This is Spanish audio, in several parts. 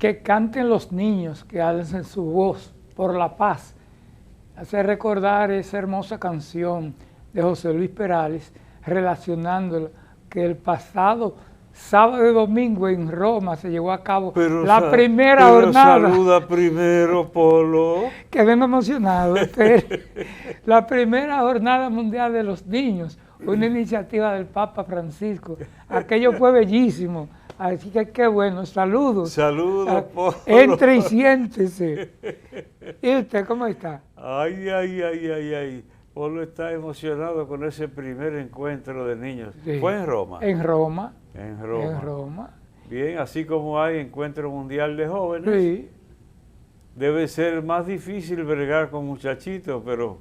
Que canten los niños, que alcen su voz por la paz. Hace recordar esa hermosa canción de José Luis Perales, relacionando que el pasado sábado y domingo en Roma se llevó a cabo la primera jornada. Saluda primero, Polo. Quedé emocionado. La primera jornada mundial de los niños, una iniciativa del Papa Francisco. Aquello fue bellísimo. Así que qué bueno. Saludos. Saludos, Polo. Entre y siéntese. ¿Y usted cómo está? Ay. Polo está emocionado con ese primer encuentro de niños. Sí. ¿Fue en Roma? En Roma. En Roma. En Roma. Bien, así como hay encuentro mundial de jóvenes, Sí. debe ser más difícil bregar con muchachitos, pero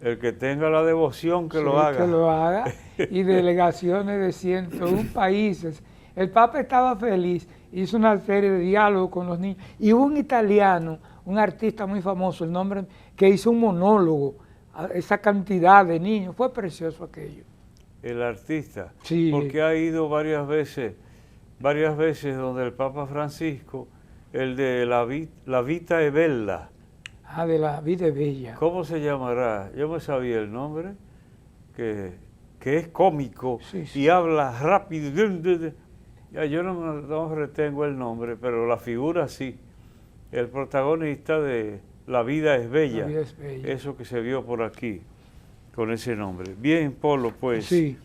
el que tenga la devoción que lo haga. Que lo haga. Y delegaciones de 101 países. El Papa estaba feliz, hizo una serie de diálogos con los niños. Y hubo un italiano, un artista muy famoso, el nombre, que hizo un monólogo a esa cantidad de niños. Fue precioso aquello. El artista. Sí. Porque ha ido varias veces donde el Papa Francisco, el de la Vita è Bella. Ah, de la vida es bella. ¿Cómo se llamará? Yo me sabía el nombre, que es cómico y habla rápido. Ya, yo no retengo el nombre, pero la figura sí. El protagonista de La vida es bella. La vida es bella. Eso que se vio por aquí, con ese nombre. Bien, Polo, pues Sí.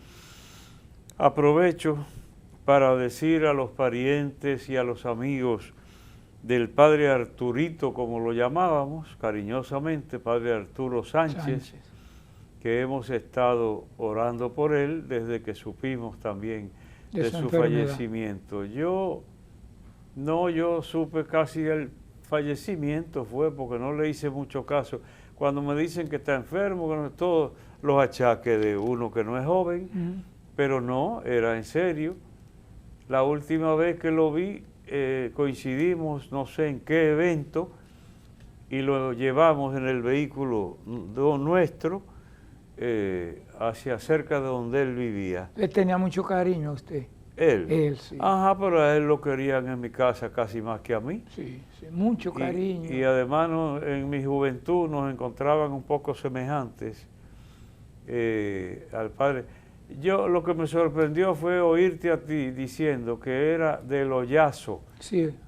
aprovecho para decir a los parientes y a los amigos del padre Arturito, como lo llamábamos cariñosamente, padre Arturo Sánchez, que hemos estado orando por él desde que supimos también de su fallecimiento. Yo supe casi el fallecimiento fue porque no le hice mucho caso. Cuando me dicen que está enfermo, que todos los achaques de uno que no es joven, pero no, era en serio. La última vez que lo vi, coincidimos, no sé en qué evento, y lo llevamos en el vehículo nuestro hacia cerca de donde él vivía. Le tenía mucho cariño a usted. Él, sí. Ajá, pero a él lo querían en mi casa casi más que a mí. Sí, mucho cariño. Y además en mi juventud nos encontraban un poco semejantes al padre. Yo lo que me sorprendió fue oírte a ti diciendo que era del Hoyazo,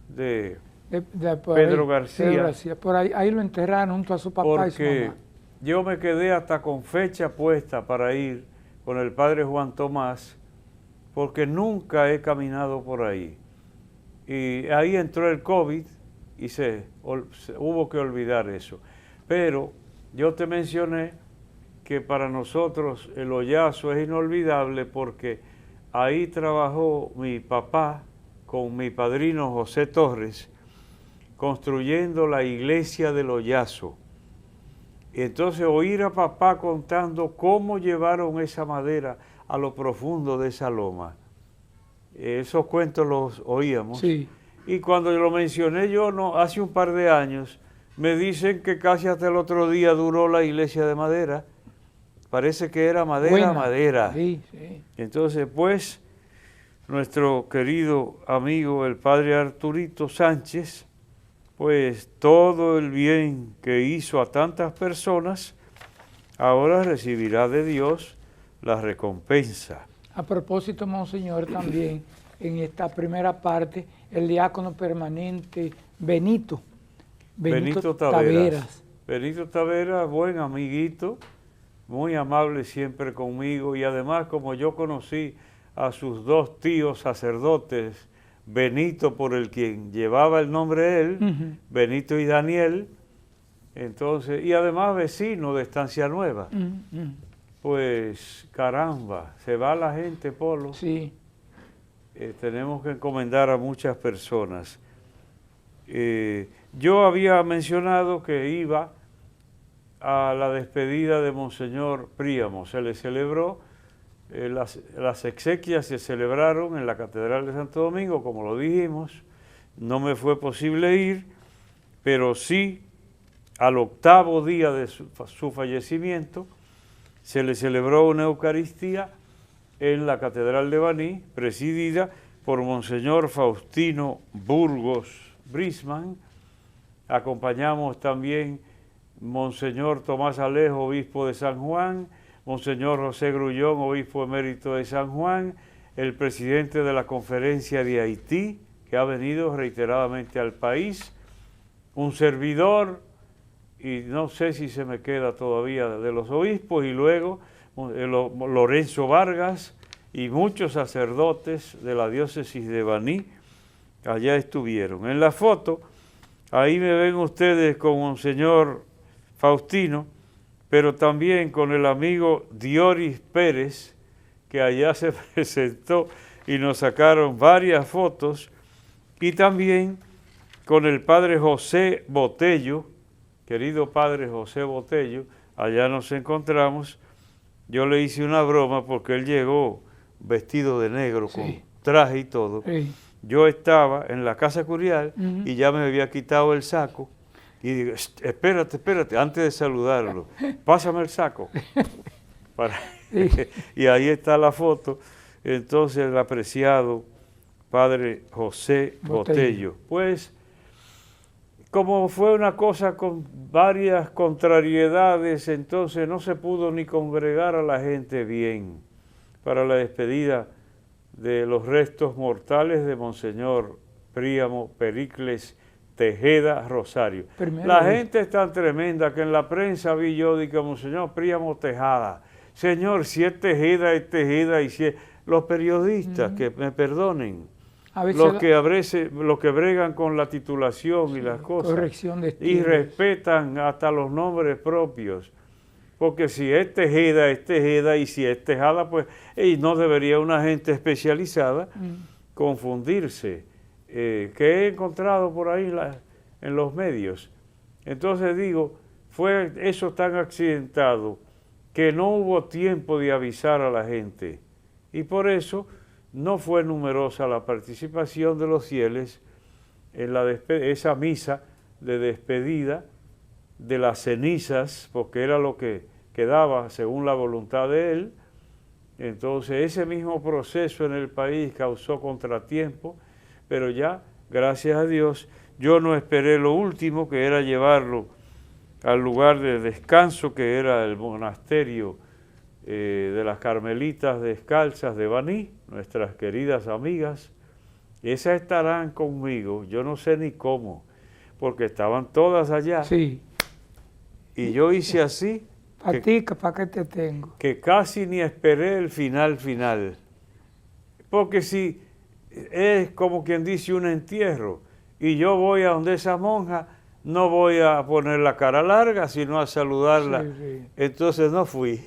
de Pedro García. Por ahí lo enterraron junto a su papá y su mamá. Yo me quedé hasta con fecha puesta para ir con el padre Juan Tomás, porque nunca he caminado por ahí. Y ahí entró el COVID y hubo que olvidar eso. Pero yo te mencioné que para nosotros el Hoyazo es inolvidable porque ahí trabajó mi papá con mi padrino José Torres, construyendo la iglesia del Hoyazo. Y entonces oír a papá contando cómo llevaron esa madera a lo profundo de esa loma. Esos cuentos los oíamos. Sí. Y cuando lo mencioné yo hace un par de años, me dicen que casi hasta el otro día duró la iglesia de madera. Parece que era madera. Sí. Entonces, pues, nuestro querido amigo, el padre Arturito Sánchez, pues todo el bien que hizo a tantas personas, ahora recibirá de Dios la recompensa. A propósito, Monseñor, también en esta primera parte, el diácono permanente Benito Taveras. Benito Taveras, buen amiguito, muy amable siempre conmigo, y además como yo conocí a sus dos tíos sacerdotes, Benito por el quien llevaba el nombre él, Benito y Daniel, entonces, y además vecino de Estancia Nueva. Pues caramba, se va la gente, Polo. Sí. Tenemos que encomendar a muchas personas. Yo había mencionado que iba a la despedida de Monseñor Príamo. Se le celebró, las exequias se celebraron en la Catedral de Santo Domingo, como lo dijimos. No me fue posible ir, pero sí al octavo día de su fallecimiento, se le celebró una Eucaristía en la Catedral de Baní, presidida por Monseñor Faustino Burgos Brisman. Acompañamos también Monseñor Tomás Alejo, obispo de San Juan, Monseñor José Grullón, obispo emérito de San Juan, el presidente de la Conferencia de Haití, que ha venido reiteradamente al país, un servidor, y no sé si se me queda todavía de los obispos, y luego Lorenzo Vargas y muchos sacerdotes de la diócesis de Baní, allá estuvieron. En la foto, ahí me ven ustedes con Monseñor Faustino, pero también con el amigo Dioris Pérez, que allá se presentó y nos sacaron varias fotos, y también con el padre José Botello, querido padre José Botello, allá nos encontramos. Yo le hice una broma porque él llegó vestido de negro, sí, con traje y todo. Sí. Yo estaba en la casa curial y ya me había quitado el saco y digo, espérate, antes de saludarlo, pásame el saco. Sí. Y ahí está la foto. Entonces el apreciado padre José Botello. Pues, como fue una cosa con varias contrariedades, entonces no se pudo ni congregar a la gente bien para la despedida de los restos mortales de Monseñor Príamo Pericles Tejeda Rosario. La gente es tan tremenda que en la prensa vi yo, digo, Monseñor Príamo Tejada. Señor, si es Tejeda, es Tejeda, y si es... Los periodistas, que me perdonen, los que bregan con la titulación, sí, y las cosas, corrección de y respetan hasta los nombres propios, porque si es Tejeda, y si es Tejada, pues no debería una gente especializada confundirse, que he encontrado por ahí en los medios. Entonces digo, fue eso tan accidentado que no hubo tiempo de avisar a la gente, y por eso no fue numerosa la participación de los fieles en esa misa de despedida de las cenizas, porque era lo que quedaba según la voluntad de él. Entonces ese mismo proceso en el país causó contratiempo, pero ya, gracias a Dios, yo no esperé lo último, que era llevarlo al lugar de descanso, que era el monasterio de las Carmelitas Descalzas de Baní, nuestras queridas amigas. Esas estarán conmigo, yo no sé ni cómo, porque estaban todas allá. Sí. Y yo hice así, ¿para ti, para qué te tengo? Que casi ni esperé el final. Porque si es como quien dice un entierro, y yo voy a donde esa monja, no voy a poner la cara larga, sino a saludarla. Sí, sí. Entonces no fui.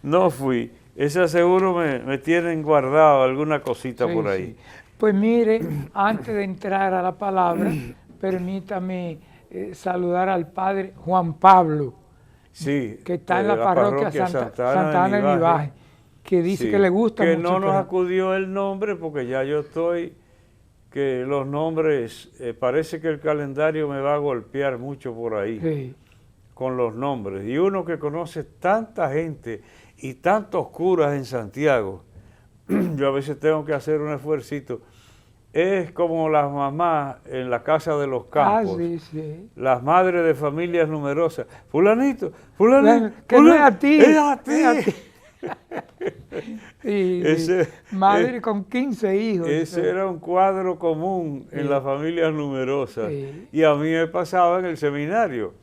No fui. Esa seguro me tienen guardado alguna cosita, sí, por ahí. Sí. Pues mire, antes de entrar a la palabra, permítame saludar al padre Juan Pablo, sí, que está en la parroquia Santa Ana de Nivaje, que dice, sí, que le gusta mucho. Que no nos acudió el nombre, porque ya yo estoy... que los nombres, parece que el calendario me va a golpear mucho por ahí, sí, con los nombres. Y uno que conoce tanta gente y tantos curas en Santiago, yo a veces tengo que hacer un esfuercito. Es como las mamás en la casa de los campos, sí, sí, las madres de familias numerosas. Fulanito, que no es a ti. Es a ti. Y madre con 15 hijos. Ese era un cuadro común, sí, en las familias numerosas. Sí. Y a mí me pasaba en el seminario,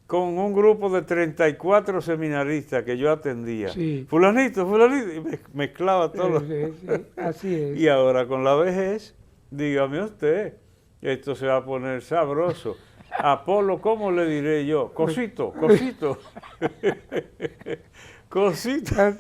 con un grupo de 34 seminaristas que yo atendía. Sí. Fulanito, y mezclaba todo. Sí, así es. Y ahora con la vejez, dígame usted, esto se va a poner sabroso. Apolo, ¿cómo le diré yo? Cosito. Cosita.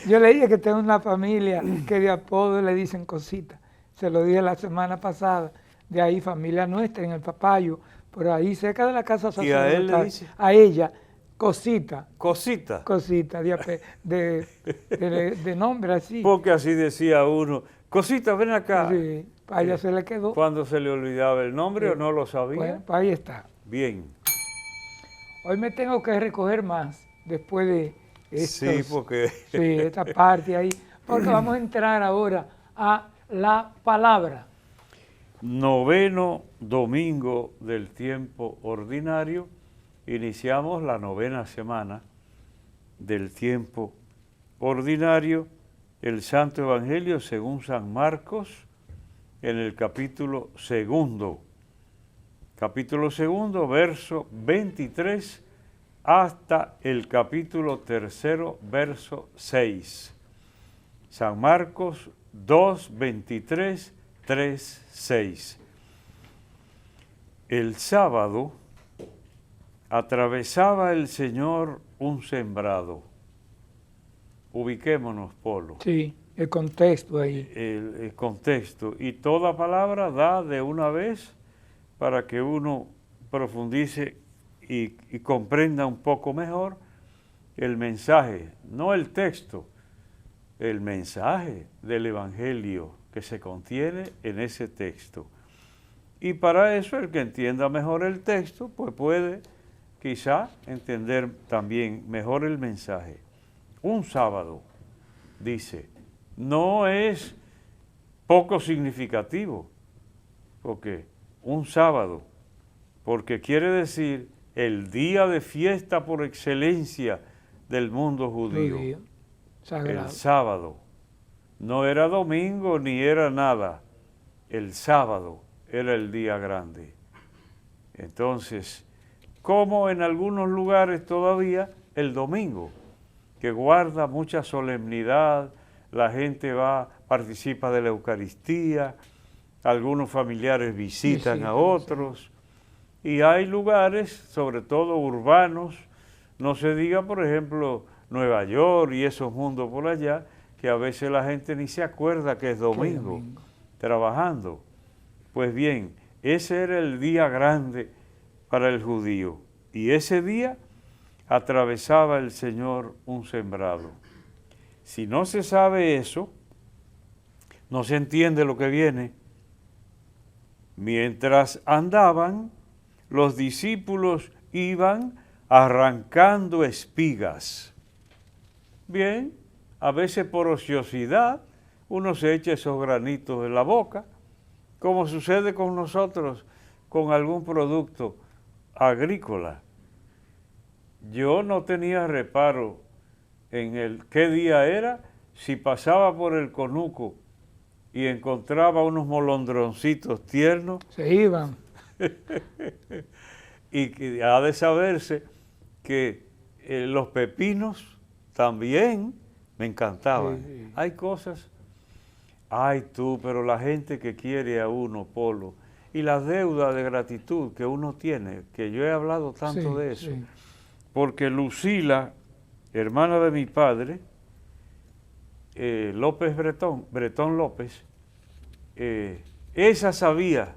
Yo le dije que tengo una familia que de apodo le dicen Cosita. Se lo dije la semana pasada. De ahí, familia nuestra, en el Papayo, por ahí cerca de la casa sacerdotal. ¿Y a él le dice? A ella, Cosita. Cosita. Cosita, de nombre así. Porque así decía uno, Cosita, ven acá. Sí, a ella se le quedó. Cuando se le olvidaba el nombre, sí, o no lo sabía. Bueno, pues ahí está. Bien. Hoy me tengo que recoger más. Después de esta parte ahí, porque vamos a entrar ahora a la palabra. noveno domingo del tiempo ordinario. Iniciamos la novena semana del tiempo ordinario. El Santo Evangelio según San Marcos, en el capítulo segundo. Capítulo segundo, verso 23, hasta el capítulo tercero, verso 6. San Marcos 2, 23, 3, 6. El sábado atravesaba el Señor un sembrado. Ubiquémonos, Polo. Sí, el contexto ahí. El contexto. Y toda palabra da de una vez para que uno profundice y comprenda un poco mejor el mensaje, no el texto, el mensaje del Evangelio que se contiene en ese texto. Y para eso el que entienda mejor el texto, pues puede quizá entender también mejor el mensaje. Un sábado, dice, no es poco significativo, porque un sábado, porque quiere decir el día de fiesta por excelencia del mundo judío. Sagrado. El sábado. No era domingo ni era nada. El sábado era el día grande. Entonces, como en algunos lugares todavía el domingo, que guarda mucha solemnidad, la gente va, participa de la Eucaristía, algunos familiares visitan a otros, y hay lugares, sobre todo urbanos, no se diga, por ejemplo, Nueva York y esos mundos por allá, que a veces la gente ni se acuerda que es domingo, trabajando. Pues bien, ese era el día grande para el judío, y ese día atravesaba el Señor un sembrado. Si no se sabe eso, no se entiende lo que viene. Mientras andaban, los discípulos iban arrancando espigas. Bien, a veces por ociosidad uno se echa esos granitos en la boca, como sucede con nosotros con algún producto agrícola. Yo no tenía reparo en el qué día era, si pasaba por el conuco y encontraba unos molondroncitos tiernos. Se iban. Y que ha de saberse que los pepinos también me encantaban. Sí. Hay cosas, ay tú, pero la gente que quiere a uno, Polo, y la deuda de gratitud que uno tiene, que yo he hablado tanto de eso, porque Lucila, hermana de mi padre, López Bretón López, esa sabía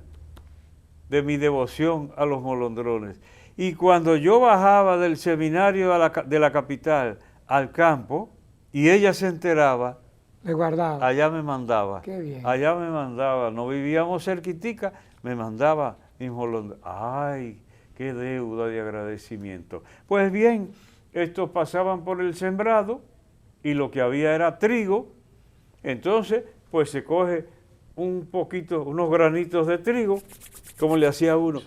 de mi devoción a los molondrones. Y cuando yo bajaba del seminario de la capital al campo, y ella se enteraba, le guardaba. Allá me mandaba. Qué bien. Allá me mandaba. No vivíamos cerquitica, me mandaba mis molondrones. ¡Ay, qué deuda de agradecimiento! Pues bien, estos pasaban por el sembrado, y lo que había era trigo. Entonces, pues se coge un poquito, unos granitos de trigo, como le hacía uno.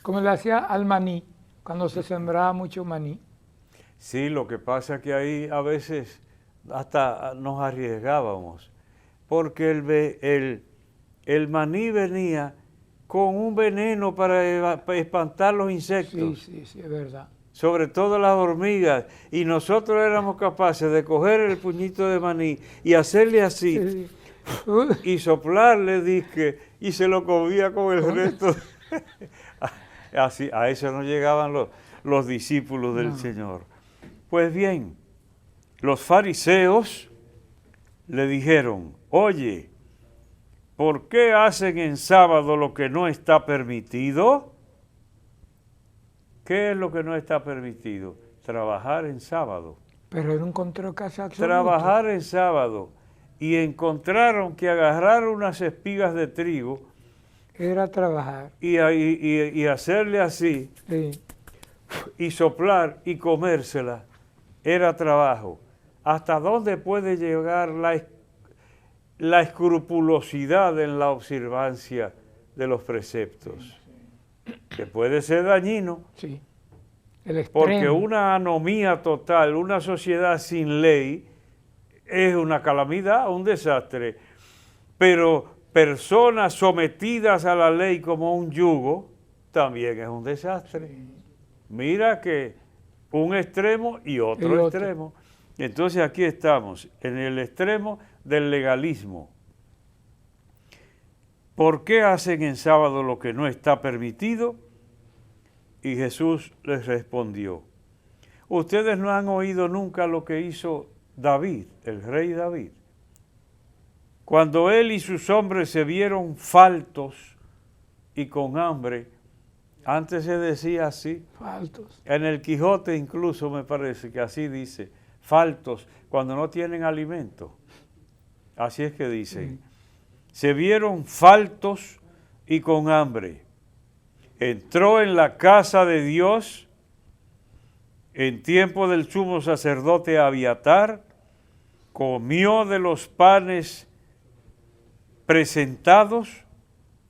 Como le hacía al maní, cuando se sembraba mucho maní. Sí, lo que pasa es que ahí a veces hasta nos arriesgábamos, porque el maní venía con un veneno para espantar los insectos. Sí, es verdad. Sobre todo las hormigas, y nosotros éramos capaces de coger el puñito de maní y hacerle así, y soplarle, disque, y se lo comía con el resto. Así, a eso no llegaban los discípulos del Señor. Pues bien, los fariseos le dijeron, oye, ¿por qué hacen en sábado lo que no está permitido? ¿Qué es lo que no está permitido? Trabajar en sábado. Pero era un control casi absoluto. Trabajar en sábado. Y encontraron que agarrar unas espigas de trigo era trabajar. Y hacerle así, y soplar y comérsela, era trabajo. ¿Hasta dónde puede llegar la escrupulosidad en la observancia de los preceptos, que puede ser dañino, Sí. El porque extremo. una anomía total, una sociedad sin ley, es una calamidad, un desastre. Pero personas sometidas a la ley como un yugo, también es un desastre. Mira que un extremo y otro extremo. Entonces aquí estamos, en el extremo del legalismo. ¿Por qué hacen en sábado lo que no está permitido? Y Jesús les respondió, ustedes no han oído nunca lo que hizo David, el rey David. Cuando él y sus hombres se vieron faltos y con hambre, antes se decía así, Faltos. en el Quijote incluso me parece que así dice, faltos, cuando no tienen alimento. Así es que dicen, se vieron faltos y con hambre. Entró en la casa de Dios en tiempo del sumo sacerdote Abiatar, comió de los panes presentados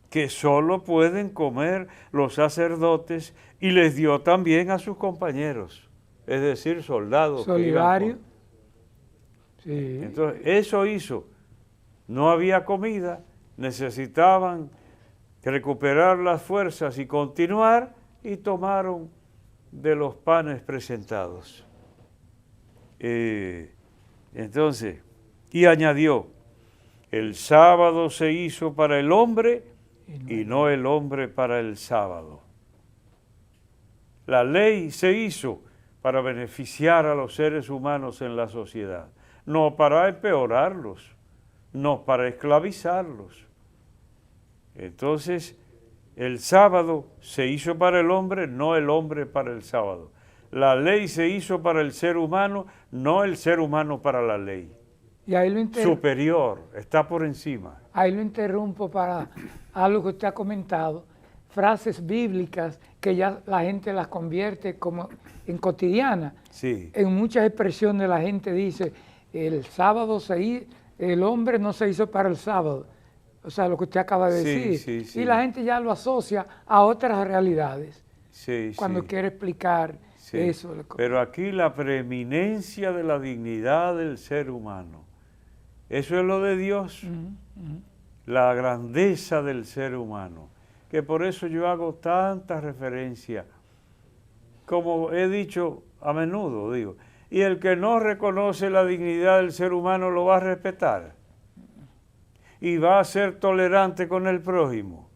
que solo pueden comer los sacerdotes y les dio también a sus compañeros, es decir, soldados. Solidario. Sí. Entonces, eso hizo. No había comida, necesitaban recuperar las fuerzas y continuar, y tomaron de los panes presentados. Entonces, y añadió, el sábado se hizo para el hombre y no el hombre para el sábado. La ley se hizo para beneficiar a los seres humanos en la sociedad, no para empeorarlos, no para esclavizarlos. Entonces, el sábado se hizo para el hombre, no el hombre para el sábado. La ley se hizo para el ser humano, no el ser humano para la ley. Y ahí Superior, está por encima. Ahí lo interrumpo para algo que usted ha comentado, frases bíblicas que ya la gente las convierte como en cotidiana. Sí. En muchas expresiones la gente dice, el hombre no se hizo para el sábado. O sea, lo que usted acaba de decir. Sí. Y la gente ya lo asocia a otras realidades. Sí, cuando quiere explicar eso. Pero aquí la preeminencia de la dignidad del ser humano. Eso es lo de Dios. La grandeza del ser humano. Que por eso yo hago tantas referencias. Como he dicho a menudo, digo. Y el que no reconoce la dignidad del ser humano lo va a respetar. Y va a ser tolerante con el prójimo.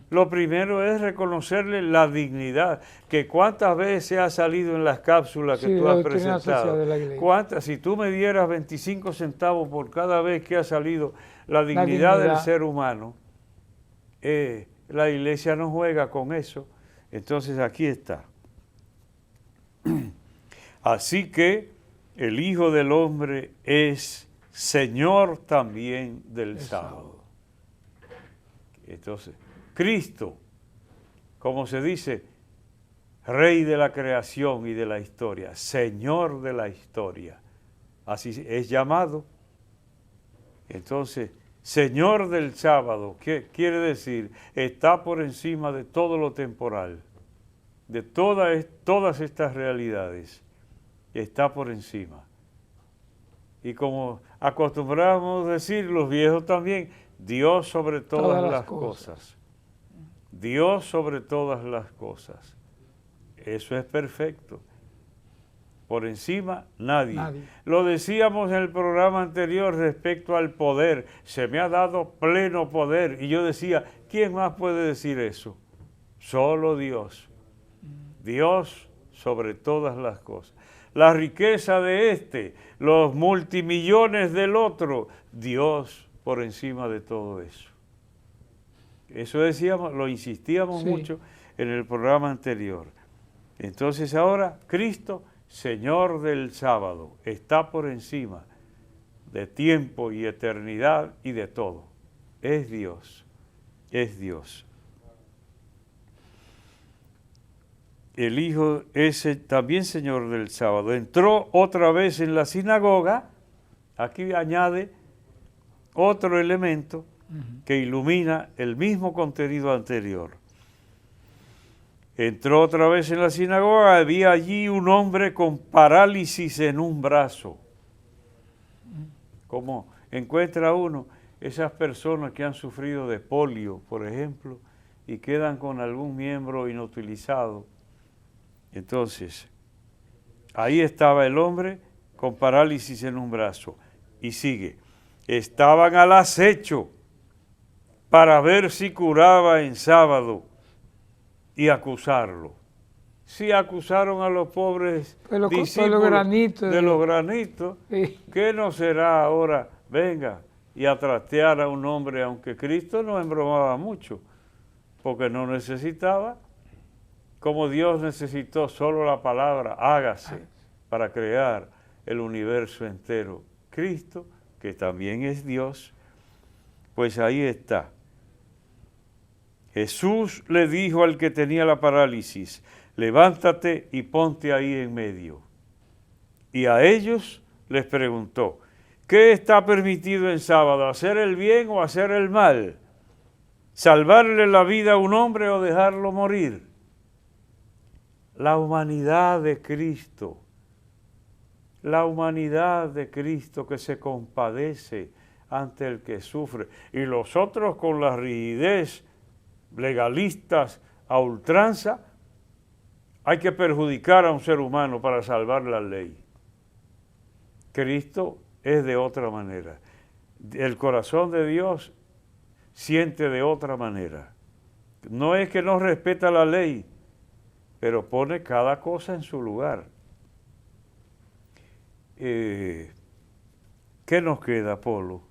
Lo primero es reconocerle la dignidad, que cuántas veces ha salido en las cápsulas que tú has presentado. Si tú me dieras 25 centavos por cada vez que ha salido la dignidad del ser humano, la iglesia no juega con eso. Entonces aquí está. Así que el Hijo del Hombre es Señor también del sábado. Entonces, Cristo, como se dice, Rey de la creación y de la historia, Señor de la historia, así es llamado. Entonces, Señor del sábado, ¿qué quiere decir? Está por encima de todo lo temporal, de todas estas realidades, está por encima. Y como acostumbramos decir los viejos también, Dios sobre todas las cosas. Dios sobre todas las cosas. Eso es perfecto. Por encima, nadie. Lo decíamos en el programa anterior respecto al poder. Se me ha dado pleno poder. Y yo decía, ¿quién más puede decir eso? Solo Dios. Dios sobre todas las cosas. La riqueza de los multimillones del otro, Dios por encima de todo eso. Eso decíamos, lo insistíamos mucho en el programa anterior. Entonces ahora, Cristo, Señor del sábado, está por encima de tiempo y eternidad y de todo. Es Dios, es Dios. El Hijo es también Señor del sábado. Entró otra vez en la sinagoga, aquí añade, otro elemento que ilumina el mismo contenido anterior. Entró otra vez en la sinagoga, había allí un hombre con parálisis en un brazo. Como encuentra uno esas personas que han sufrido de polio, por ejemplo, y quedan con algún miembro inutilizado. Entonces, ahí estaba el hombre con parálisis en un brazo. Y sigue, estaban al acecho para ver si curaba en sábado y acusarlo. Sí acusaron a los pobres discípulos de los granitos. Sí. ¿Qué no será ahora? Venga, y a trastear a un hombre, aunque Cristo no embromaba mucho, porque no necesitaba, como Dios necesitó solo la palabra, hágase, para crear el universo entero. Cristo, que también es Dios, pues ahí está. Jesús le dijo al que tenía la parálisis, levántate y ponte ahí en medio. Y a ellos les preguntó, ¿qué está permitido en sábado, hacer el bien o hacer el mal? ¿Salvarle la vida a un hombre o dejarlo morir? La humanidad de Cristo, la humanidad de Cristo que se compadece ante el que sufre. Y los otros con la rigidez legalistas a ultranza, hay que perjudicar a un ser humano para salvar la ley. Cristo es de otra manera. El corazón de Dios siente de otra manera. No es que no respeta la ley, pero pone cada cosa en su lugar. ¿Qué nos queda, Polo?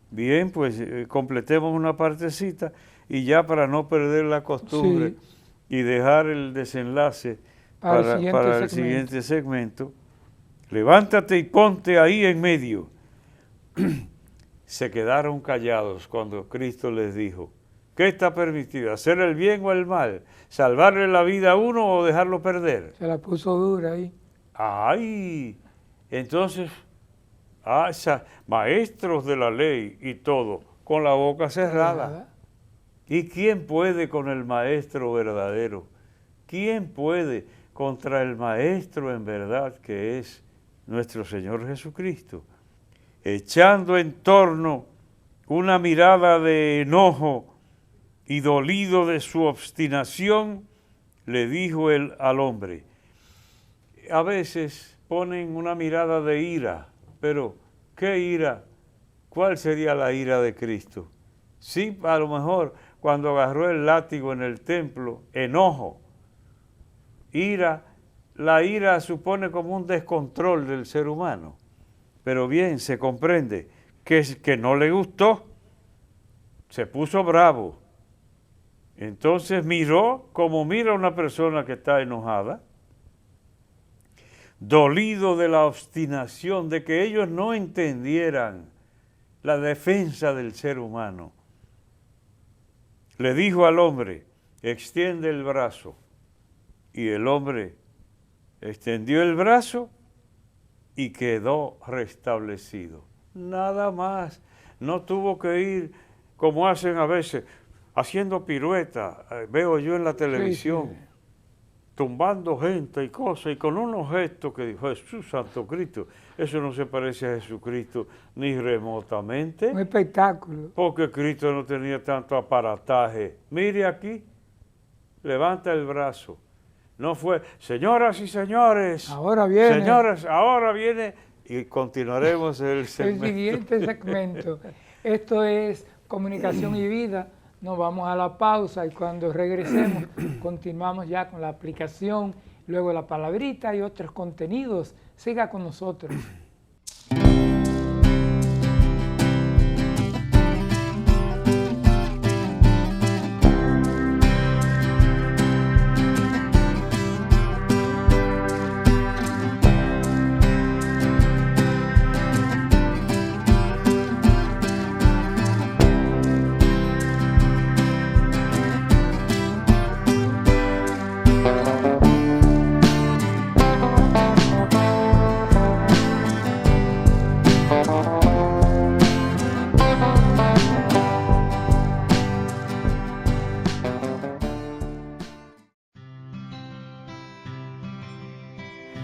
Bien, pues completemos una partecita y ya para no perder la costumbre y dejar el desenlace para el siguiente segmento. Levántate y ponte ahí en medio. Se quedaron callados cuando Cristo les dijo, ¿qué está permitido? ¿Hacer el bien o el mal? ¿Salvarle la vida a uno o dejarlo perder? Se la puso dura ahí. ¡Ay! Entonces, maestros de la ley y todo, con la boca cerrada. ¿Y quién puede con el maestro verdadero? ¿Quién puede contra el maestro en verdad que es nuestro Señor Jesucristo? Echando en torno una mirada de enojo y dolido de su obstinación, le dijo él al hombre. A veces ponen una mirada de ira, pero ¿qué ira? ¿Cuál sería la ira de Cristo? Sí, a lo mejor cuando agarró el látigo en el templo, enojo, ira. La ira supone como un descontrol del ser humano. Pero bien, se comprende que no le gustó, se puso bravo. Entonces miró como mira una persona que está enojada, dolido de la obstinación, de que ellos no entendieran la defensa del ser humano. Le dijo al hombre, extiende el brazo. Y el hombre extendió el brazo y quedó restablecido. Nada más. No tuvo que ir como hacen a veces, haciendo piruetas, veo yo en la televisión, tumbando gente y cosas, y con unos gestos que dijo, Jesús Santo Cristo, eso no se parece a Jesucristo ni remotamente. Un espectáculo. Porque Cristo no tenía tanto aparataje. Mire aquí, levanta el brazo. No fue, señoras y señores, ahora viene. Señoras, ahora viene, y continuaremos el segmento. El siguiente segmento. Esto es Comunicación y Vida. Nos vamos a la pausa y cuando regresemos continuamos ya con la aplicación, luego la palabrita y otros contenidos. Siga con nosotros.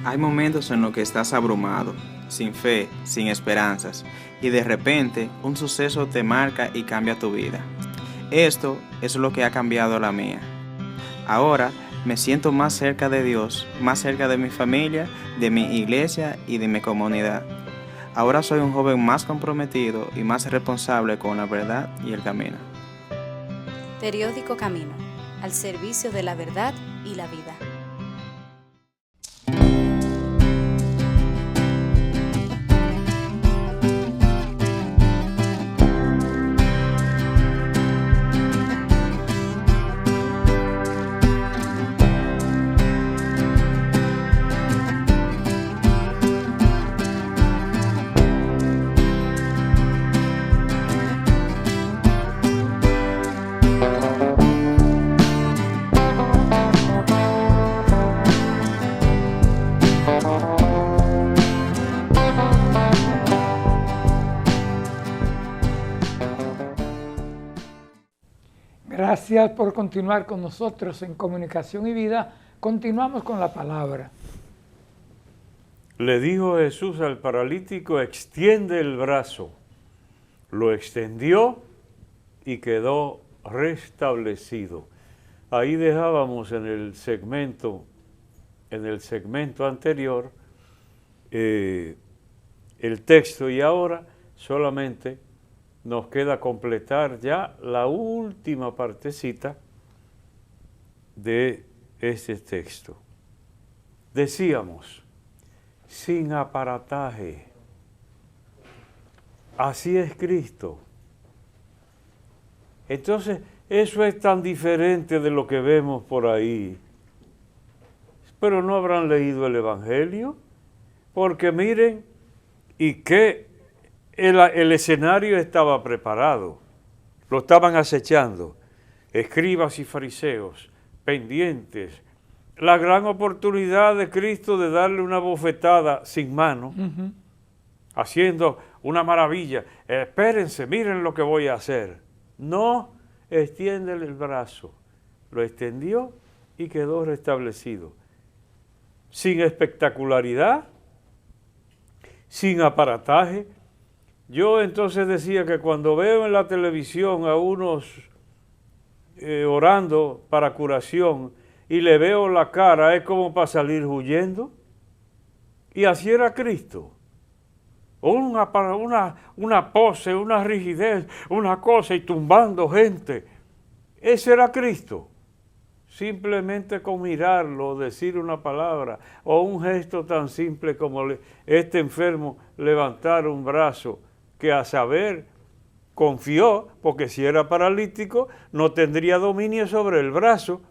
Hay momentos en los que estás abrumado, sin fe, sin esperanzas, y de repente un suceso te marca y cambia tu vida. Esto es lo que ha cambiado la mía. Ahora me siento más cerca de Dios, más cerca de mi familia, de mi iglesia y de mi comunidad. Ahora soy un joven más comprometido y más responsable con la verdad y el camino. Periódico Camino, al servicio de la verdad y la vida. Gracias por continuar con nosotros en Comunicación y Vida. Continuamos con la palabra. Le dijo Jesús al paralítico, extiende el brazo. Lo extendió y quedó restablecido. Ahí dejábamos en el segmento anterior el texto, y ahora solamente nos queda completar ya la última partecita de este texto. Decíamos, sin aparataje. Así es Cristo. Entonces, eso es tan diferente de lo que vemos por ahí. Pero no habrán leído el Evangelio, porque miren, y que el escenario estaba preparado, lo estaban acechando, escribas y fariseos, pendientes, la gran oportunidad de Cristo de darle una bofetada sin mano, haciendo una maravilla. Espérense, miren lo que voy a hacer. No, extiéndele el brazo. Lo extendió y quedó restablecido. Sin espectacularidad, sin aparataje. Yo entonces decía que cuando veo en la televisión a unos orando para curación y le veo la cara, es como para salir huyendo. Y así era Cristo. Una pose, una rigidez, una cosa, y tumbando gente. Ese era Cristo. Simplemente con mirarlo, decir una palabra o un gesto tan simple como este enfermo levantar un brazo, que a saber confió, porque si era paralítico no tendría dominio sobre el brazo,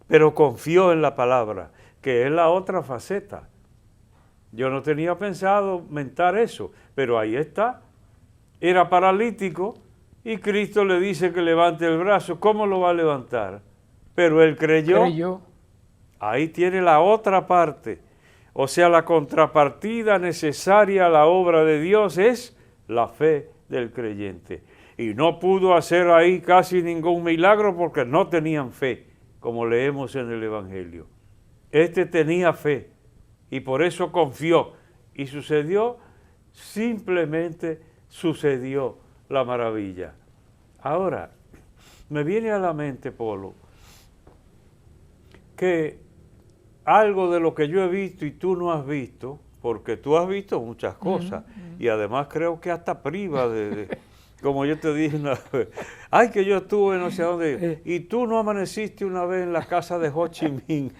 pero confió en la palabra, que es la otra faceta. Yo no tenía pensado mentar eso, pero ahí está. Era paralítico y Cristo le dice que levante el brazo. ¿Cómo lo va a levantar? Pero él creyó. Ahí tiene la otra parte. O sea, la contrapartida necesaria a la obra de Dios es la fe del creyente. Y no pudo hacer ahí casi ningún milagro porque no tenían fe, como leemos en el Evangelio. Este tenía fe y por eso confió. Y sucedió, simplemente sucedió la maravilla. Ahora, me viene a la mente, Polo, que algo de lo que yo he visto y tú no has visto, porque tú has visto muchas cosas, y además creo que hasta priva de como yo te dije una vez, ay, que yo estuve no sé dónde, y tú no amaneciste una vez en la casa de Ho Chi Minh,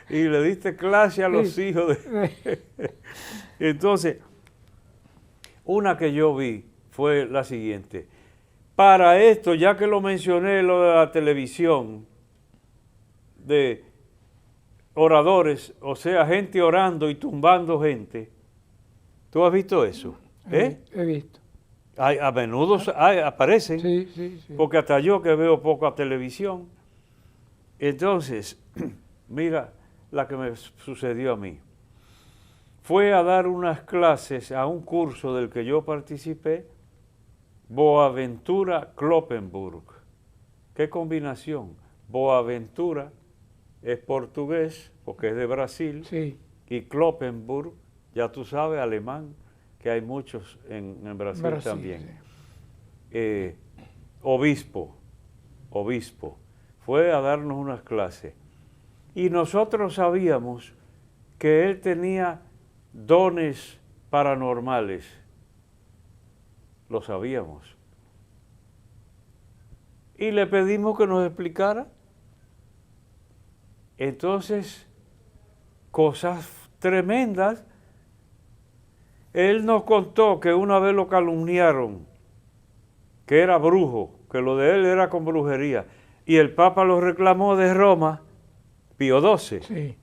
y le diste clase a los hijos de... Entonces, una que yo vi fue la siguiente. Para esto, ya que lo mencioné, lo de la televisión, de oradores, o sea, gente orando y tumbando gente. ¿Tú has visto eso? He visto. A menudo aparecen, Sí. porque hasta yo que veo poca televisión. Entonces, mira la que me sucedió a mí. Fue a dar unas clases a un curso del que yo participé, Boaventura Kloppenburg. ¿Qué combinación? Boaventura es portugués, porque es de Brasil, Sí. y Kloppenburg, ya tú sabes, alemán, que hay muchos en Brasil, también. Sí. Obispo, fue a darnos unas clases. Y nosotros sabíamos que él tenía dones paranormales. Lo sabíamos. Y le pedimos que nos explicara. Entonces, cosas tremendas. Él nos contó que una vez lo calumniaron, que era brujo, que lo de él era con brujería. Y el Papa lo reclamó de Roma, Pío XII. Sí.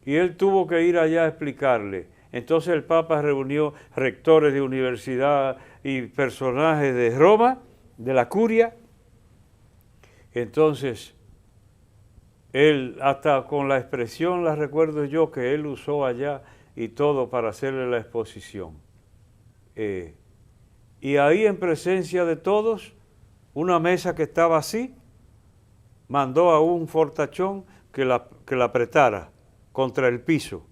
Y él tuvo que ir allá a explicarle. Entonces el Papa reunió rectores de universidad y personajes de Roma, de la curia. Entonces, él, hasta con la expresión, la recuerdo yo, que él usó allá y todo para hacerle la exposición. Y ahí, en presencia de todos, una mesa que estaba así, mandó a un fortachón que la apretara contra el piso,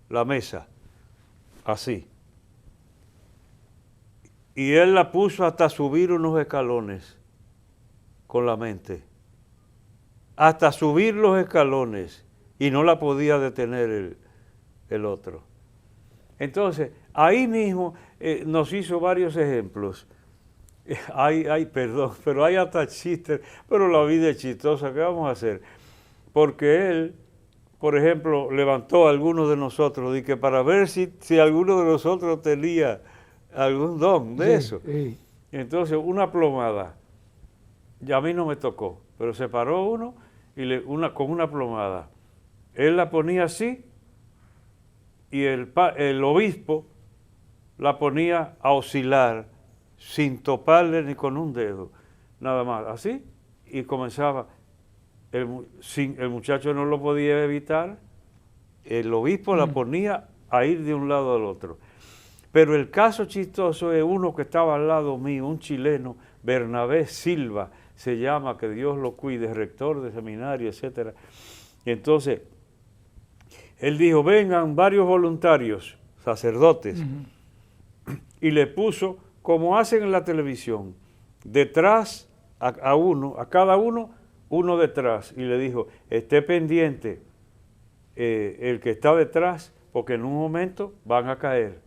la mesa, así. Y él la puso hasta subir unos escalones con la mente. Hasta subir los escalones, y no la podía detener el otro. Entonces, ahí mismo nos hizo varios ejemplos. Perdón, pero hay hasta chistes, pero la vida es chistosa, ¿qué vamos a hacer? Porque él, por ejemplo, levantó a algunos de nosotros, y que para ver si alguno de nosotros tenía algún don de eso. Sí. Entonces, una plomada, ya a mí no me tocó, pero se paró uno y con una plomada. Él la ponía así, y el obispo la ponía a oscilar, sin toparle ni con un dedo, nada más, así, y comenzaba. El muchacho no lo podía evitar, el obispo la ponía a ir de un lado al otro. Pero el caso chistoso es uno que estaba al lado mío, un chileno, Bernabé Silva, se llama, que Dios lo cuide, rector de seminario, etc. Entonces, él dijo, vengan varios voluntarios, sacerdotes, y le puso, como hacen en la televisión, detrás a cada uno detrás, y le dijo, esté pendiente el que está detrás, porque en un momento van a caer.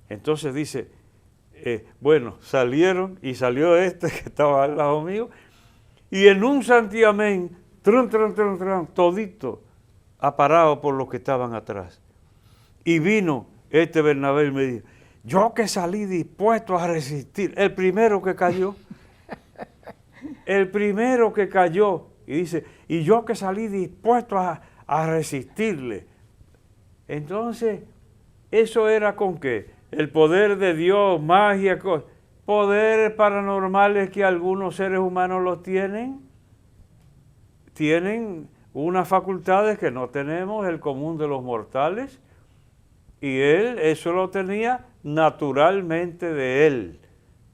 Entonces dice, bueno, salieron, y salió este que estaba al lado mío, y en un santiamén, todito, aparado por los que estaban atrás. Y vino este Bernabé y me dijo, yo que salí dispuesto a resistir, el primero que cayó, y dice, y yo que salí dispuesto a resistirle. Entonces, ¿eso era con qué? El poder de Dios, magia, poderes paranormales que algunos seres humanos los tienen unas facultades que no tenemos, el común de los mortales, y él eso lo tenía naturalmente de él.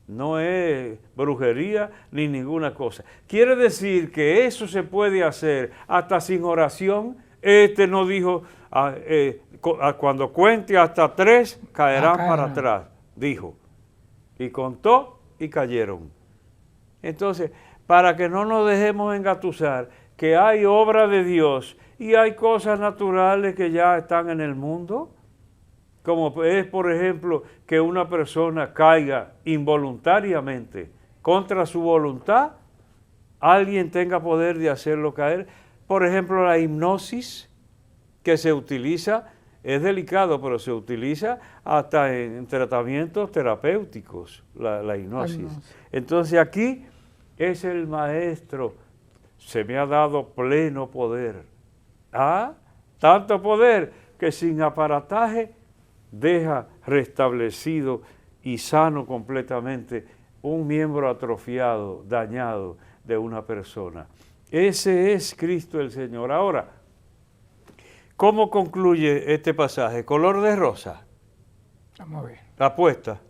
No es brujería ni ninguna cosa. Quiere decir que eso se puede hacer hasta sin oración. Este no dijo, cuando cuente hasta 3, caerán para atrás, dijo. Y contó y cayeron. Entonces, para que no nos dejemos engatusar, que hay obra de Dios y hay cosas naturales que ya están en el mundo, como es, por ejemplo, que una persona caiga involuntariamente contra su voluntad, alguien tenga poder de hacerlo caer. Por ejemplo, la hipnosis que se utiliza, es delicado, pero se utiliza hasta en tratamientos terapéuticos, la hipnosis. Entonces aquí es el maestro, se me ha dado pleno poder. Tanto poder que sin aparataje deja restablecido y sano completamente un miembro atrofiado, dañado de una persona. Ese es Cristo el Señor. Ahora, ¿cómo concluye este pasaje? ¿Color de rosa? Vamos a ver. ¿Apuesta?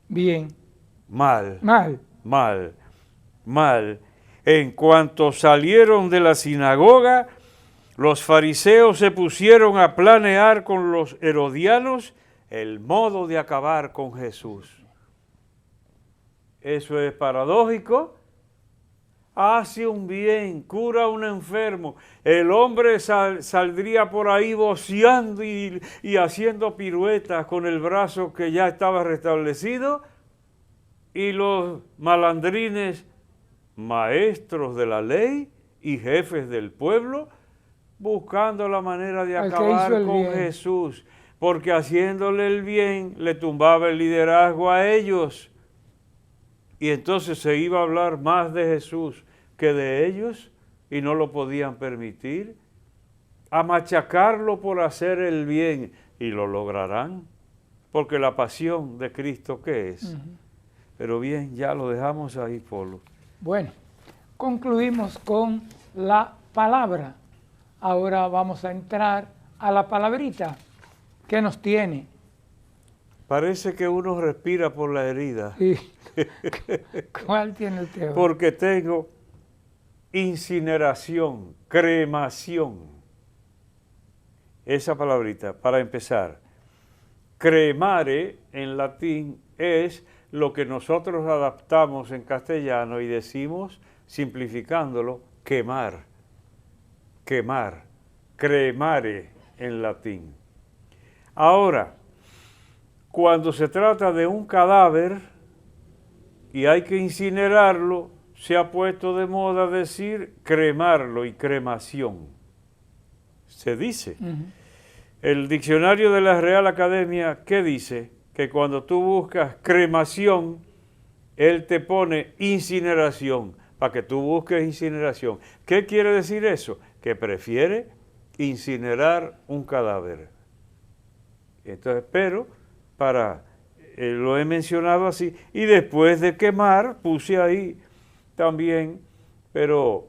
Bien. Mal. Mal. Mal. Mal. En cuanto salieron de la sinagoga, los fariseos se pusieron a planear con los herodianos el modo de acabar con Jesús. Eso es paradójico. Hace un bien, cura a un enfermo. El hombre saldría por ahí voceando y haciendo piruetas con el brazo que ya estaba restablecido. Y los malandrines, maestros de la ley y jefes del pueblo, buscando la manera de acabar con Jesús. Porque haciéndole el bien, le tumbaba el liderazgo a ellos. Y entonces se iba a hablar más de Jesús que de ellos, y no lo podían permitir, a machacarlo por hacer el bien, y lo lograrán, porque la pasión de Cristo, ¿qué es? Pero bien, ya lo dejamos ahí, Polo. Bueno, concluimos con la palabra. Ahora vamos a entrar a la palabrita que nos tiene. Parece que uno respira por la herida. Sí. ¿Cuál tiene usted? Porque tengo incineración, cremación. Esa palabrita, para empezar. Cremare en latín es lo que nosotros adaptamos en castellano y decimos, simplificándolo, quemar. Quemar. Cremare en latín. Ahora, cuando se trata de un cadáver y hay que incinerarlo, se ha puesto de moda decir cremarlo y cremación. Se dice. El diccionario de la Real Academia, ¿qué dice? Que cuando tú buscas cremación, él te pone incineración, para que tú busques incineración. ¿Qué quiere decir eso? Que prefiere incinerar un cadáver. Entonces, pero, lo he mencionado así, y después de quemar, puse ahí también, pero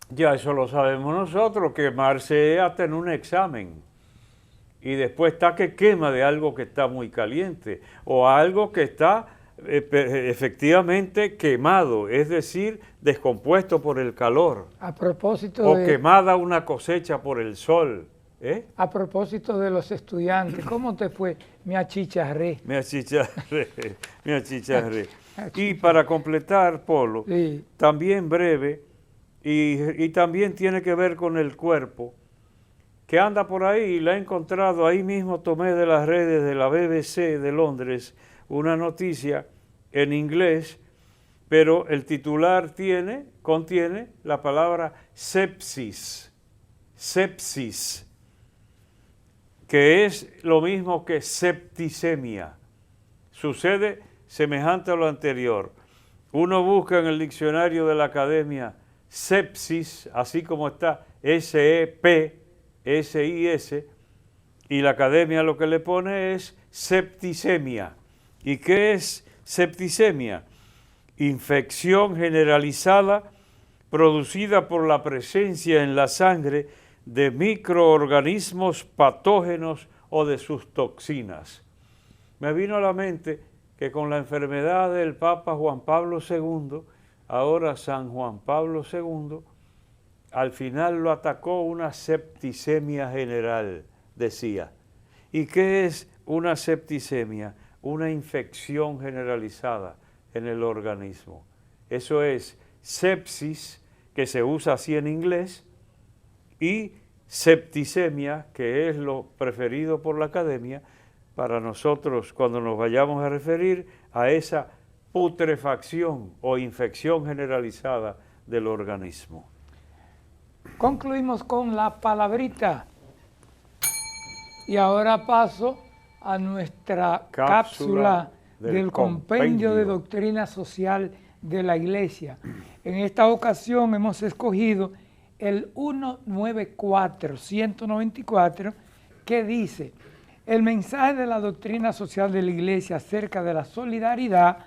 ya eso lo sabemos nosotros, quemarse hasta en un examen. Y después está que quema de algo que está muy caliente, o algo que está efectivamente quemado, es decir, descompuesto por el calor. A propósito o quemada una cosecha por el sol. A propósito de los estudiantes, ¿cómo te fue? Me achicharré. Me achicharré, me achicharré. Y para completar, Polo, sí, también breve, y también tiene que ver con el cuerpo, que anda por ahí, y la he encontrado, ahí mismo tomé de las redes de la BBC de Londres una noticia en inglés, pero el titular contiene la palabra sepsis, sepsis, que es lo mismo que septicemia. Sucede semejante a lo anterior. Uno busca en el diccionario de la Academia sepsis, así como está S-E-P-S-I-S, y la Academia lo que le pone es septicemia. ¿Y qué es septicemia? Infección generalizada producida por la presencia en la sangre de microorganismos patógenos o de sus toxinas. Me vino a la mente que con la enfermedad del Papa Juan Pablo II, ahora San Juan Pablo II, al final lo atacó una septicemia general, decía. ¿Y qué es una septicemia? Una infección generalizada en el organismo. Eso es sepsis, que se usa así en inglés, y septicemia, que es lo preferido por la Academia, para nosotros cuando nos vayamos a referir a esa putrefacción o infección generalizada del organismo. Concluimos con la palabrita. Y ahora paso a nuestra cápsula del Compendio de Doctrina Social de la Iglesia. En esta ocasión hemos escogido el 194, que dice: el mensaje de la doctrina social de la Iglesia acerca de la solidaridad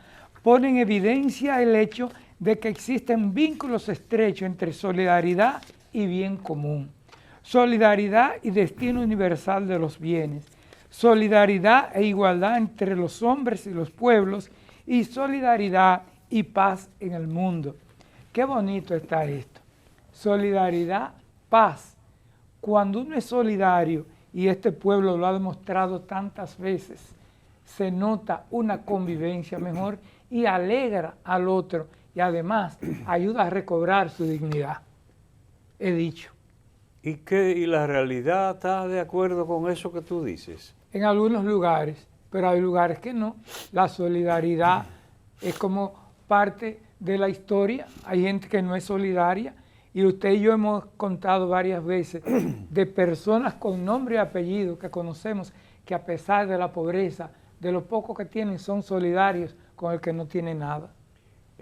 pone en evidencia el hecho de que existen vínculos estrechos entre solidaridad y bien común, solidaridad y destino universal de los bienes, solidaridad e igualdad entre los hombres y los pueblos, y solidaridad y paz en el mundo. Qué bonito está esto. Solidaridad, paz. cuando uno es solidario, y este pueblo lo ha demostrado tantas veces, se nota una convivencia mejor y alegra al otro y además ayuda a recobrar su dignidad. He dicho. ¿Y la realidad está de acuerdo con eso que tú dices? En algunos lugares, pero hay lugares que no. La solidaridad es como parte de la historia. Hay gente que no es solidaria y usted y yo hemos contado varias veces de personas con nombre y apellido que conocemos que a pesar de la pobreza, de lo poco que tienen, son solidarios con el que no tiene nada.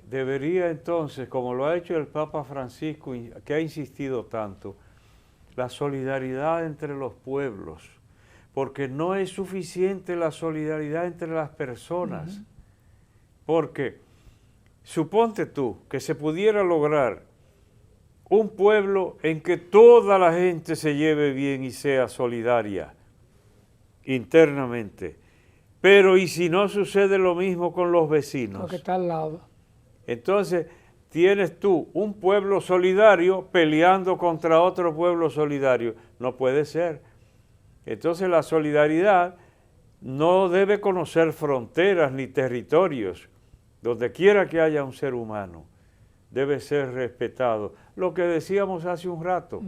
Debería entonces, como lo ha hecho el Papa Francisco, que ha insistido tanto, la solidaridad entre los pueblos, porque no es suficiente la solidaridad entre las personas, porque suponte tú que se pudiera lograr un pueblo en que toda la gente se lleve bien y sea solidaria internamente, pero ¿y si no sucede lo mismo con los vecinos? Porque está al lado. Entonces tienes tú un pueblo solidario peleando contra otro pueblo solidario. No puede ser. Entonces la solidaridad no debe conocer fronteras ni territorios. Donde quiera que haya un ser humano, debe ser respetado. Lo que decíamos hace un rato,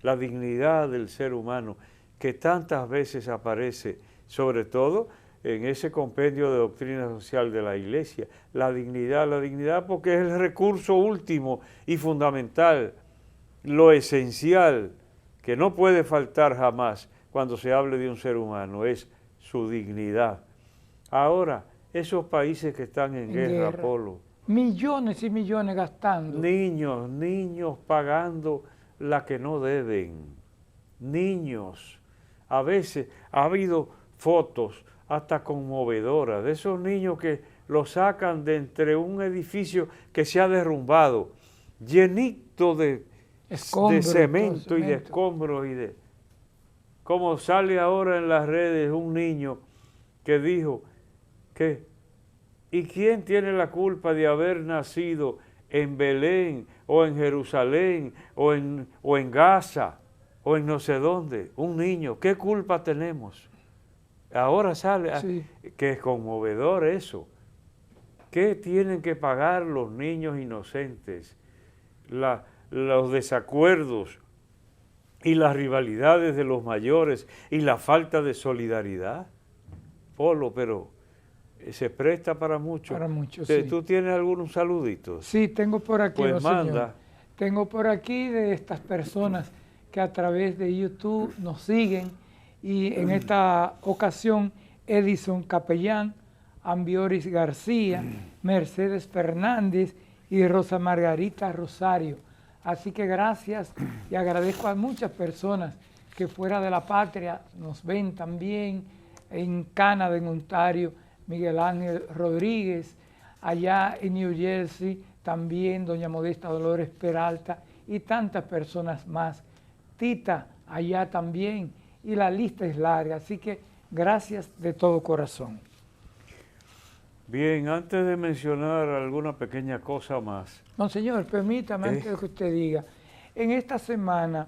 la dignidad del ser humano, que tantas veces aparece, sobre todo en ese compendio de doctrina social de la Iglesia, la dignidad porque es el recurso último y fundamental, lo esencial, que no puede faltar jamás cuando se hable de un ser humano, es su dignidad. Ahora, esos países que están en guerra, Polo. Millones y millones gastando. Niños pagando la que no deben. Niños. A veces ha habido fotos hasta conmovedoras de esos niños que los sacan de entre un edificio que se ha derrumbado, llenito de cemento y de escombros y de... Como sale ahora en las redes un niño que dijo que ¿y quién tiene la culpa de haber nacido en Belén o en Jerusalén o en Gaza o en no sé dónde? Un niño, ¿qué culpa tenemos? Ahora sale, que es conmovedor eso. ¿Qué tienen que pagar los niños inocentes? Los desacuerdos y las rivalidades de los mayores y la falta de solidaridad. Polo, pero se presta para mucho. Para mucho, sí. ¿Tú tienes algunos saluditos? Sí, tengo por aquí, pues manda. Señor. Tengo por aquí de estas personas que a través de YouTube nos siguen y en esta ocasión Edison Capellán, Ambioris García, Mercedes Fernández y Rosa Margarita Rosario. Así que gracias y agradezco a muchas personas que fuera de la patria nos ven también, en Canadá, en Ontario, Miguel Ángel Rodríguez, allá en New Jersey también doña Modesta Dolores Peralta y tantas personas más. Tita, allá también, y la lista es larga, así que gracias de todo corazón. Bien, antes de mencionar alguna pequeña cosa más. Monseñor, permítame, antes de que usted diga, en esta semana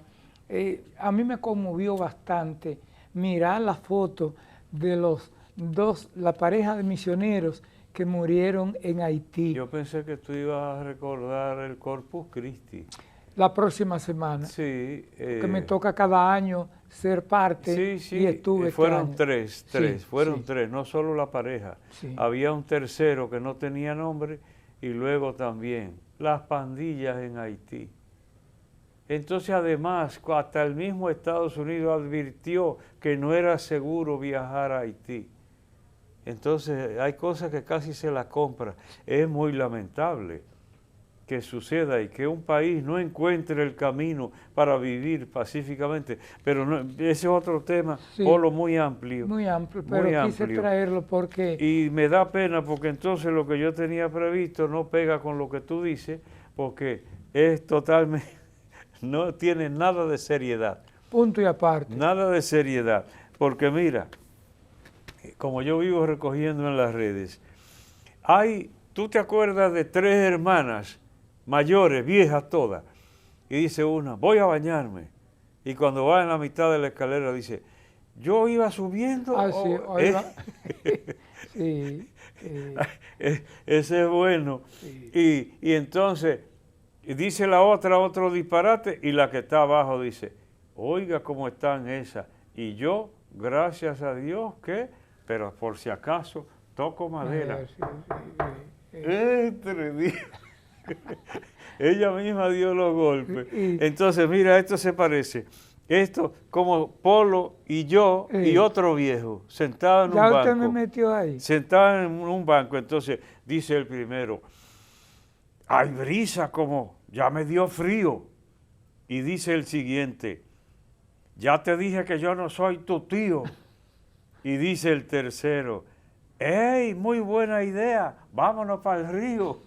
a mí me conmovió bastante mirar la foto de la pareja de misioneros que murieron en Haití. Yo pensé que tú ibas a recordar el Corpus Christi. La próxima semana. Sí. Que me toca cada año ser parte. Sí, y estuve fueron tres, sí. tres, no solo la pareja. Sí. Había un tercero que no tenía nombre y luego también las pandillas en Haití. Entonces, además, hasta el mismo Estados Unidos advirtió que no era seguro viajar a Haití. Entonces, hay cosas que casi se las compra. Es muy lamentable que suceda y que un país no encuentre el camino para vivir pacíficamente. Pero no, ese es otro tema, Polo, muy amplio. Muy amplio, pero quise traerlo porque... Y me da pena porque entonces lo que yo tenía previsto no pega con lo que tú dices, porque es totalmente... no tiene nada de seriedad. Punto y aparte. Nada de seriedad. Porque mira, como yo vivo recogiendo en las redes, ¿tú te acuerdas de tres hermanas mayores, viejas todas? Y dice una, voy a bañarme. Y cuando va en la mitad de la escalera dice, yo iba subiendo. Sí, oiga. Sí. Ese es bueno. Sí. Y entonces dice la otra otro disparate y la que está abajo dice, oiga cómo están esas. Y yo, gracias a Dios, que, pero por si acaso, toco madera. Ella misma dio los golpes. Entonces, mira, esto se parece. Esto como Polo y yo y otro viejo, sentados en un banco. ¿Ya usted me metió ahí? Sentados en un banco. Entonces, dice el primero, hay brisa como, ya me dio frío. Y dice el siguiente, ya te dije que yo no soy tu tío. Y dice el tercero, ¡ey, muy buena idea! Vámonos para el río.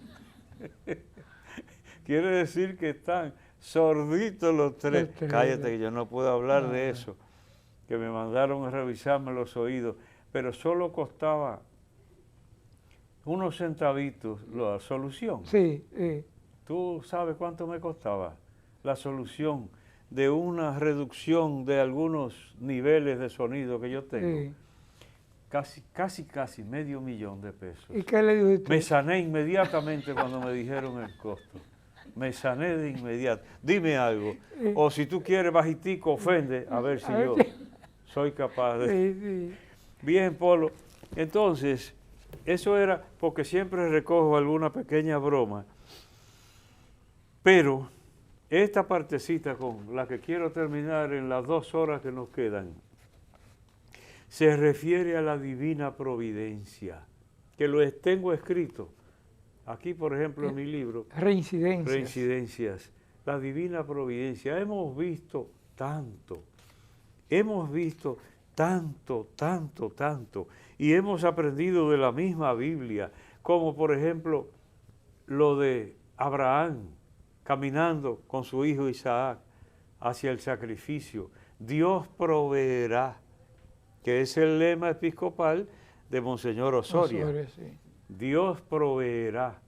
Quiere decir que están sorditos los tres. Cállate, que yo no puedo hablar de eso. Que me mandaron a revisarme los oídos. Pero solo costaba unos centavitos la solución. Sí. ¿Tú sabes cuánto me costaba la solución de una reducción de algunos niveles de sonido que yo tengo? Sí. Casi $500,000 de pesos. ¿Y qué le dijo usted? Me sané inmediatamente cuando me dijeron el costo. Me sané de inmediato. Dime algo. O si tú quieres bajitico, ofende, a ver si yo soy capaz de... Sí. Bien, Polo. Entonces, eso era porque siempre recojo alguna pequeña broma. Pero esta partecita con la que quiero terminar en las 2 horas que nos quedan, se refiere a la divina providencia, que lo tengo escrito. Aquí, por ejemplo, en mi libro, Reincidencias, la divina providencia. Hemos visto tanto, y hemos aprendido de la misma Biblia, como por ejemplo lo de Abraham caminando con su hijo Isaac hacia el sacrificio. Dios proveerá, que es el lema episcopal de Monseñor Osoria. Sí. Dios proveerá,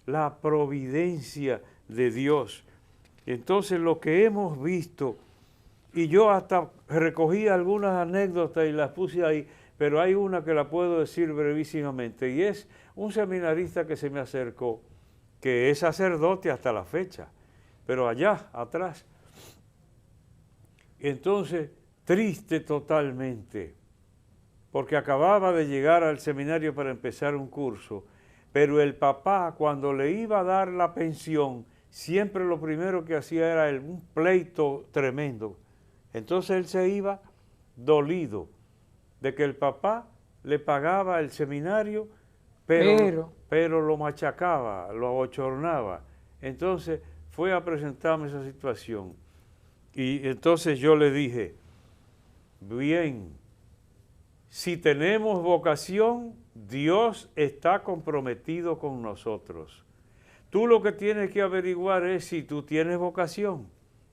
la providencia de Dios. Entonces lo que hemos visto, y yo hasta recogí algunas anécdotas y las puse ahí, pero hay una que la puedo decir brevísimamente, y es un seminarista que se me acercó, que es sacerdote hasta la fecha, pero allá atrás. Entonces, triste totalmente, porque acababa de llegar al seminario para empezar un curso, pero el papá, cuando le iba a dar la pensión, siempre lo primero que hacía era un pleito tremendo. Entonces él se iba dolido de que el papá le pagaba el seminario, pero lo machacaba, lo abochornaba. Entonces fue a presentarme esa situación. Y entonces yo le dije, bien, si tenemos vocación, Dios está comprometido con nosotros. Tú lo que tienes que averiguar es si tú tienes vocación,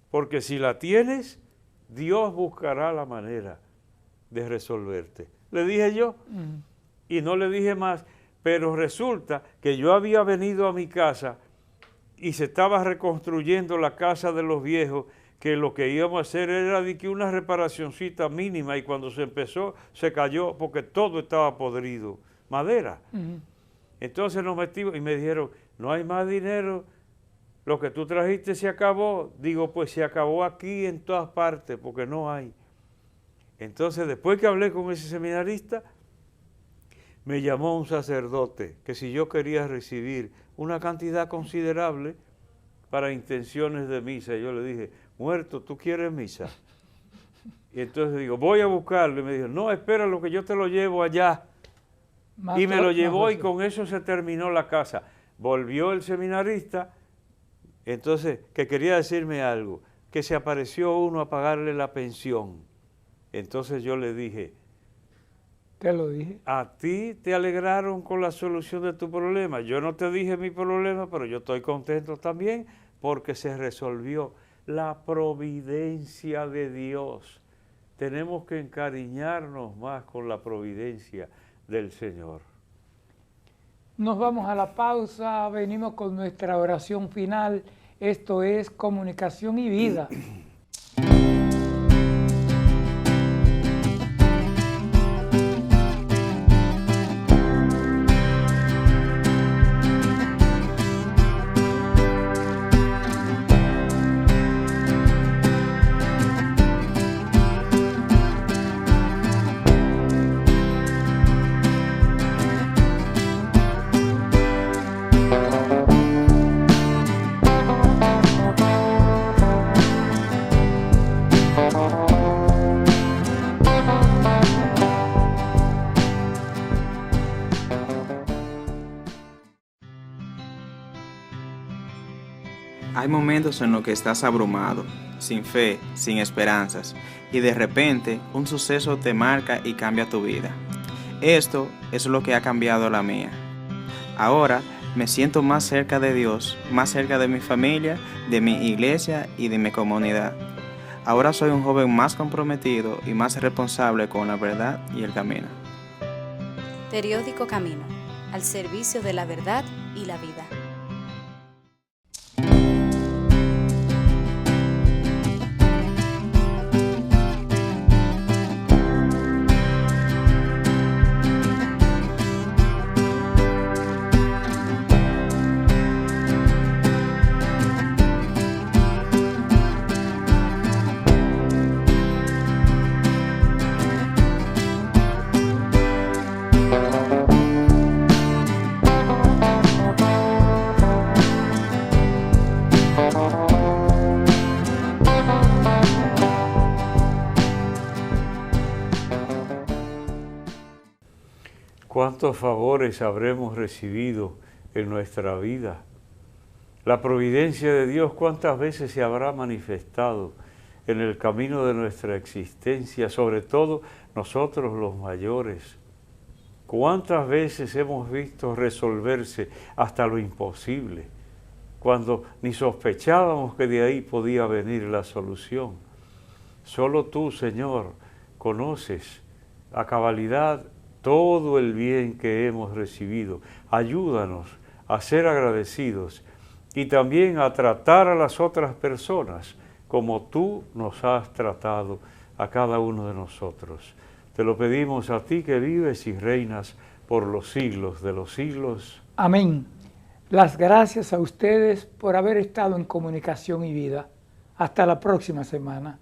porque si la tienes, Dios buscará la manera de resolverte. Le dije yo, y no le dije más, pero resulta que yo había venido a mi casa y se estaba reconstruyendo la casa de los viejos, que lo que íbamos a hacer era de que una reparacioncita mínima, y cuando se empezó se cayó porque todo estaba podrido, madera. Entonces nos metimos y me dijeron, no hay más dinero, lo que tú trajiste se acabó. Digo, pues se acabó aquí en todas partes porque no hay. Entonces después que hablé con ese seminarista, me llamó un sacerdote que si yo quería recibir una cantidad considerable para intenciones de misa, yo le dije, muerto, ¿tú quieres misa? Y entonces digo, voy a buscarlo. Y me dijo, no, espera lo que yo te lo llevo allá. Y me lo llevó y con eso se terminó la casa. Volvió el seminarista, entonces, que quería decirme algo, que se apareció uno a pagarle la pensión. Entonces yo le dije, te lo dije. A ti te alegraron con la solución de tu problema. Yo no te dije mi problema, pero yo estoy contento también porque se resolvió. La providencia de Dios. Tenemos que encariñarnos más con la providencia del Señor. Nos vamos a la pausa, venimos con nuestra oración final. Esto es Comunicación y Vida. Hay momentos en los que estás abrumado, sin fe, sin esperanzas, y de repente un suceso te marca y cambia tu vida. Esto es lo que ha cambiado la mía. Ahora me siento más cerca de Dios, más cerca de mi familia, de mi iglesia y de mi comunidad. Ahora soy un joven más comprometido y más responsable con la verdad y el camino. Periódico Camino, al servicio de la verdad y la vida. ¿Cuántos favores habremos recibido en nuestra vida? La providencia de Dios, ¿cuántas veces se habrá manifestado en el camino de nuestra existencia, sobre todo nosotros los mayores? ¿Cuántas veces hemos visto resolverse hasta lo imposible, cuando ni sospechábamos que de ahí podía venir la solución? Solo tú, Señor, conoces a cabalidad todo el bien que hemos recibido. Ayúdanos a ser agradecidos y también a tratar a las otras personas como tú nos has tratado a cada uno de nosotros. Te lo pedimos a ti que vives y reinas por los siglos de los siglos. Amén. Las gracias a ustedes por haber estado en Comunicación y Vida. Hasta la próxima semana.